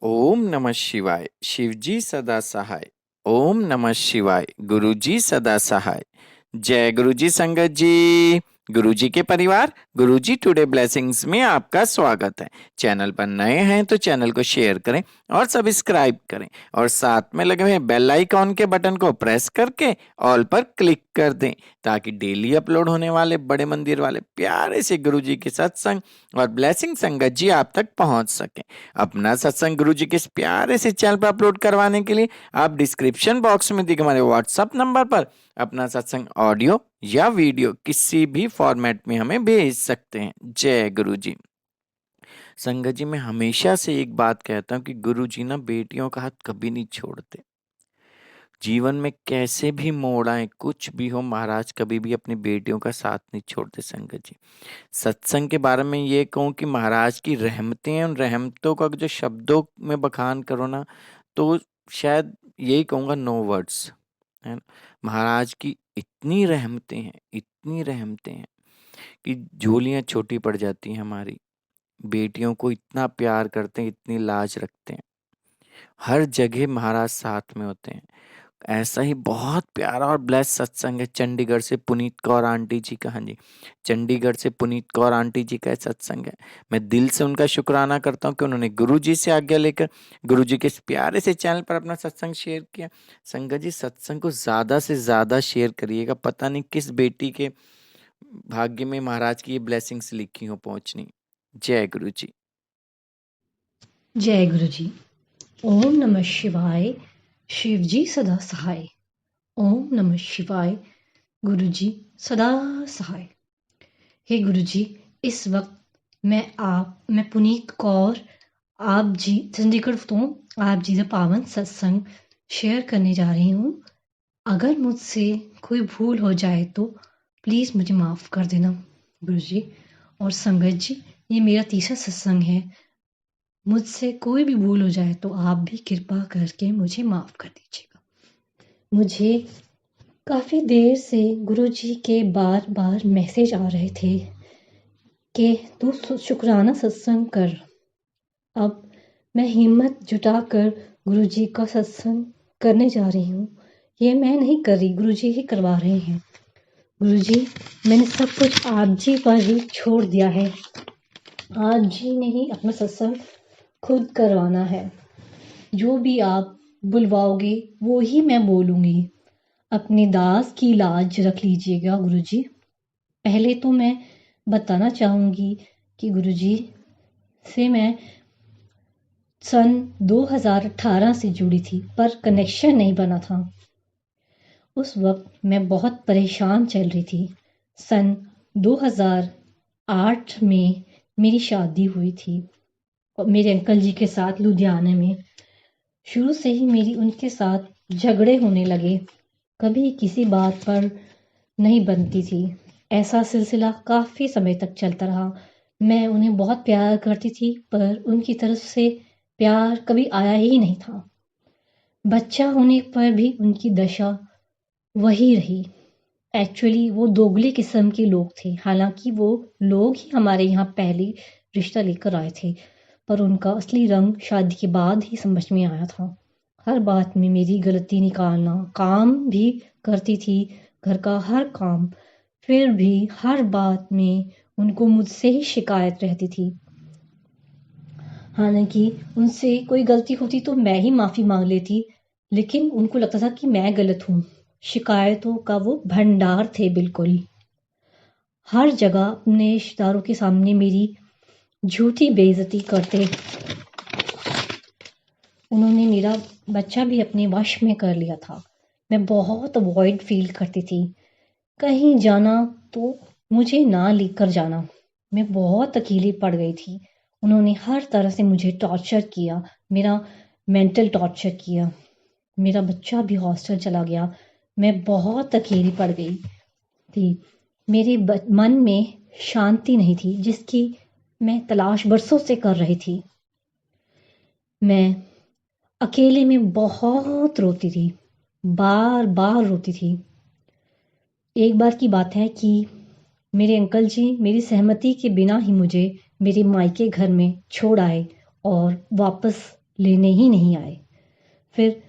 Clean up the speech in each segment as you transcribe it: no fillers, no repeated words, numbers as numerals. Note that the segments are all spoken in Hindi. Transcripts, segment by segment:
ओम नमः शिवाय। शिवजी सदा सहाय। ओम नमः शिवाय। गुरुजी सदा सहाय। जय गुरुजी संगत जी। गुरुजी के परिवार गुरुजी टुडे ब्लेसिंग्स में आपका स्वागत है। चैनल पर नए हैं तो चैनल को शेयर करें और सब्सक्राइब करें और साथ में लगे हुए बेल आइकॉन के बटन को प्रेस करके ऑल पर क्लिक कर दें ताकि डेली अपलोड होने वाले बड़े मंदिर वाले प्यारे से गुरुजी के सत्संग और ब्लेसिंग संगत जी आप तक पहुंच सके। अपना सत्संग गुरु जी के इस प्यारे से चैनल पर अपलोड करवाने के लिए आप डिस्क्रिप्शन बॉक्स में दिखे हमारे व्हाट्सएप नंबर पर अपना सत्संग ऑडियो या वीडियो किसी भी फॉर्मेट में हमें भेज सकते हैं। जय गुरु जी। संगत जी, मैं हमेशा से एक बात कहता हूँ कि गुरु जी ना बेटियों का हाथ कभी नहीं छोड़ते। जीवन में कैसे भी मोड़ आए, कुछ भी हो, महाराज कभी भी अपनी बेटियों का साथ नहीं छोड़ते। संगत जी, सत्संग के बारे में ये कहूँ कि महाराज की रहमतें हैं, उन रहमतों का जो शब्दों में बखान करो ना तो शायद यही कहूँगा, नो वर्ड्स है ना। महाराज की इतनी रहमतें हैं, इतनी रहमतें हैं कि झोलियाँ छोटी पड़ जाती हैं। हमारी बेटियों को इतना प्यार करते हैं, इतनी लाज रखते हैं, हर जगह महाराज साथ में होते हैं। ऐसा ही बहुत प्यारा और ब्लेस सत्संग है चंडीगढ़ से पुनीत कौर आंटी जी का। हाँ जी, चंडीगढ़ से पुनीत कौर आंटी जी का सत्संग है। मैं दिल से उनका शुक्राना करता हूँ कि उन्होंने गुरु जी से आज्ञा लेकर गुरु जी के इस प्यारे से चैनल पर अपना सत्संग शेयर किया। संगत जी, सत्संग को ज़्यादा से ज़्यादा शेयर करिएगा। पता नहीं किस बेटी के भाग्य में महाराज की ये ब्लेसिंग्स लिखी हो पहुँचनी। जय गुरु जी। जय गुरु जी। ओम नमः शिवाय। शिव जी सदा सहाय। ओम नमः शिवाय। गुरु जी सदा सहाय। हे गुरु जी, इस वक्त मैं पुनीत कौर आप जी चंडीगढ़ तो आप जी का पावन सत्संग शेयर करने जा रही हूँ। अगर मुझसे कोई भूल हो जाए तो प्लीज़ मुझे माफ़ कर देना गुरु जी और संगत जी। ये मेरा तीसरा सत्संग है। मुझसे कोई भी भूल हो जाए तो आप भी कृपा करके मुझे माफ़ कर दीजिएगा। मुझे काफ़ी देर से गुरुजी के बार-बार मैसेज आ रहे थे कि तू शुक्राना सत्संग कर। अब मैं हिम्मत जुटाकर गुरुजी का सत्संग करने जा रही हूँ। ये मैं नहीं कर रही, गुरुजी ही करवा रहे हैं। गुरुजी, मैंने सब कुछ आप जी पर ही छोड़ दिया है। आप जी ने ही अपना सत्संग खुद करवाना है। जो भी आप बुलवाओगे वो ही मैं बोलूँगी। अपने दास की लाज रख लीजिएगा गुरुजी। पहले तो मैं बताना चाहूँगी कि गुरुजी से मैं सन 2018 से जुड़ी थी पर कनेक्शन नहीं बना था। उस वक्त मैं बहुत परेशान चल रही थी। सन 2008 में मेरी शादी हुई थी और मेरे अंकल जी के साथ लुधियाना में। शुरू से ही मेरी उनके साथ झगड़े होने लगे। कभी किसी बात पर नहीं बनती थी। ऐसा सिलसिला काफ़ी समय तक चलता रहा। मैं उन्हें बहुत प्यार करती थी पर उनकी तरफ से प्यार कभी आया ही नहीं था। बच्चा होने पर भी उनकी दशा वही रही। एक्चुअली वो दोगले किस्म के लोग थे। हालांकि वो लोग ही हमारे यहाँ पहले रिश्ता लेकर आए थे पर उनका असली रंग शादी के बाद ही समझ में आया था। हर बात में मेरी गलती निकालना, काम भी करती थी, घर का हर काम, फिर भी हर बात में उनको मुझसे ही शिकायत रहती थी। हालांकि उनसे कोई गलती होती तो मैं ही माफ़ी मांग लेती, लेकिन उनको लगता था कि मैं गलत हूँ। शिकायतों का वो भंडार थे बिल्कुल। हर जगह अपने रिश्तेदारों के सामने मेरी झूठी बेइज्जती करते। उन्होंने मेरा बच्चा भी अपने वश में कर लिया था। मैं बहुत अवॉइड फील करती थी। कहीं जाना तो मुझे ना लेकर जाना। मैं बहुत अकेली पड़ गई थी। उन्होंने हर तरह से मुझे टॉर्चर किया, मेरा मेंटल टॉर्चर किया। मेरा बच्चा भी हॉस्टल चला गया। मैं बहुत अकेली पड़ गई थी। मेरे मन में शांति नहीं थी जिसकी मैं तलाश बरसों से कर रही थी। मैं अकेले में बहुत रोती थी, बार बार रोती थी। एक बार की बात है कि मेरे अंकल जी मेरी सहमति के बिना ही मुझे मेरे मायके घर में छोड़ आए और वापस लेने ही नहीं आए। फिर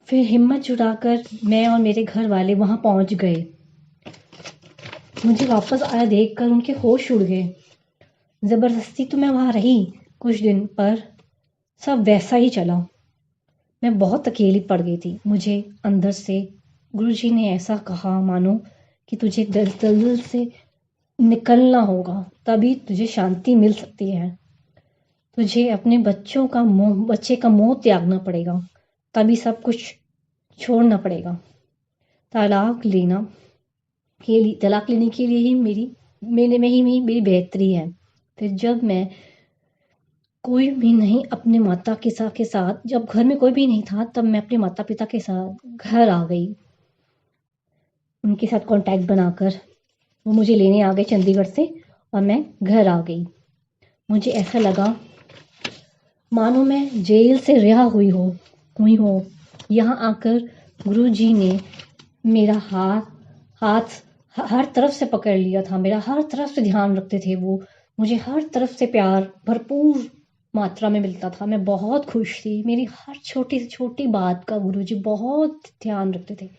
फिर हिम्मत जुटाकर मैं और मेरे घर वाले वहाँ पहुँच गए। मुझे वापस आया देखकर उनके होश उड़ गए। ज़बरदस्ती तो मैं वहाँ रही कुछ दिन, पर सब वैसा ही चला। मैं बहुत अकेली पड़ गई थी। मुझे अंदर से गुरुजी ने ऐसा कहा मानो कि तुझे दलदल से निकलना होगा, तभी तुझे शांति मिल सकती है। तुझे अपने बच्चे का मोह त्यागना पड़ेगा, तभी सब कुछ छोड़ना पड़ेगा। तलाक लेने के लिए ही मेरे में ही मेरी बेहतरी है। फिर जब मैं कोई भी नहीं अपने माता पिता के साथ जब घर में कोई भी नहीं था, तब मैं अपने माता पिता के साथ घर आ गई। उनके साथ कांटेक्ट बनाकर वो मुझे लेने आ गए चंडीगढ़ से, और मैं घर आ गई। मुझे ऐसा लगा मानो मैं जेल से रिहा हुई हो। यहाँ आकर गुरुजी ने मेरा हाथ हर तरफ से पकड़ लिया था। मेरा हर तरफ से ध्यान रखते थे वो। मुझे हर तरफ से प्यार भरपूर मात्रा में मिलता था। मैं बहुत खुश थी। मेरी हर छोटी से छोटी बात का गुरुजी बहुत ध्यान रखते थे।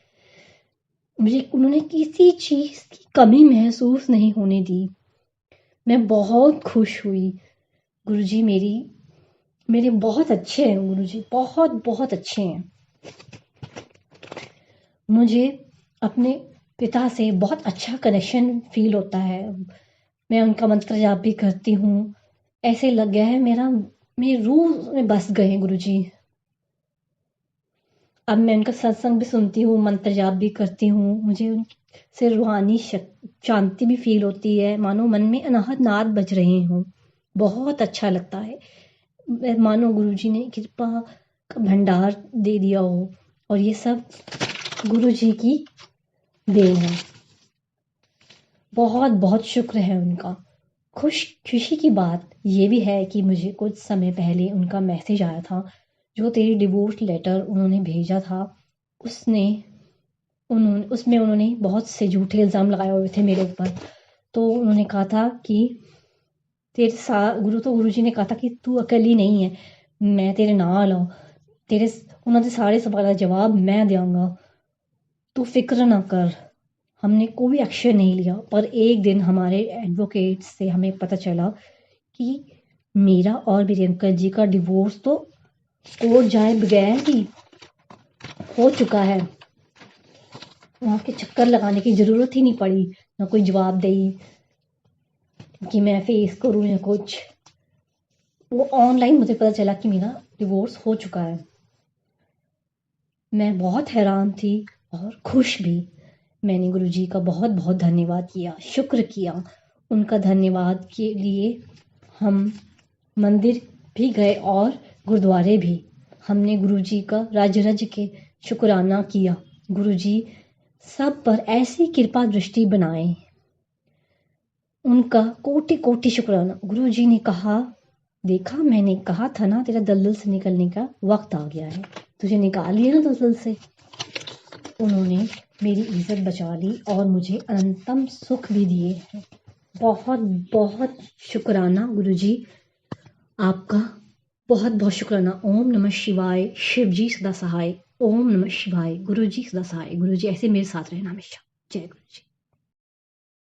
मुझे उन्होंने किसी चीज़ की कमी महसूस नहीं होने दी। मैं बहुत खुश हुई। गुरुजी मेरे बहुत अच्छे हैं। गुरुजी बहुत बहुत अच्छे हैं। मुझे अपने पिता से बहुत अच्छा कनेक्शन फील होता है। मैं उनका मंत्र जाप भी करती हूँ। ऐसे लग गया है मेरी रूह में बस गए हैं गुरुजी। अब मैं उनका सत्संग भी सुनती हूँ, मंत्र जाप भी करती हूँ। मुझे उनसे रूहानी शांति भी फील होती है, मानो मन में अनाहत नाद बज रहे हों। बहुत अच्छा लगता है, मानो गुरुजी ने कृपा का भंडार दे दिया हो, और ये सब गुरुजी की देन है। बहुत बहुत शुक्र है उनका। खुशी की बात ये भी है कि मुझे कुछ समय पहले उनका मैसेज आया था। जो तेरी डिवोर्स लेटर उन्होंने भेजा था, उसमें उन्होंने बहुत से झूठे इल्ज़ाम लगाए हुए थे मेरे ऊपर। तो उन्होंने कहा था कि गुरुजी ने कहा था कि तू अकेली नहीं है, मैं तेरे नाल हूँ। उन्होंने सारे सवाल का जवाब मैं दूंगा, तू फिक्र ना कर। हमने कोई एक्शन नहीं लिया, पर एक दिन हमारे एडवोकेट से हमें पता चला कि मेरा और मेरे अंकल जी का डिवोर्स तो कोर्ट जाए बगैर ही हो चुका है। वहाँ के चक्कर लगाने की ज़रूरत ही नहीं पड़ी, ना कोई जवाबदेही कि मैं फेस करूँ या कुछ। वो ऑनलाइन मुझे पता चला कि मेरा डिवोर्स हो चुका है। मैं बहुत हैरान थी और खुश भी। मैंने गुरुजी का बहुत बहुत धन्यवाद किया, शुक्र किया। उनका धन्यवाद के लिए हम मंदिर भी गए और गुरुद्वारे भी। हमने गुरुजी का रज के शुक्राना किया। गुरुजी सब पर ऐसी कृपा दृष्टि बनाए, उनका कोटि कोटि शुक्राना। गुरुजी ने कहा, देखा मैंने कहा था ना, तेरा दलदल से निकलने का वक्त आ गया है, तुझे निकाल लिया ना दलदल से। उन्होंने मेरी इज्जत बचा ली और मुझे अनंतम सुख भी दिए हैं। बहुत बहुत शुक्राना गुरुजी, आपका बहुत बहुत शुक्राना। ओम नमः शिवाय। शिव जी सदा सहाय। ओम नमः शिवाय। गुरुजी सदा सहाय। गुरुजी ऐसे मेरे साथ रहना हमेशा। जय गुरुजी।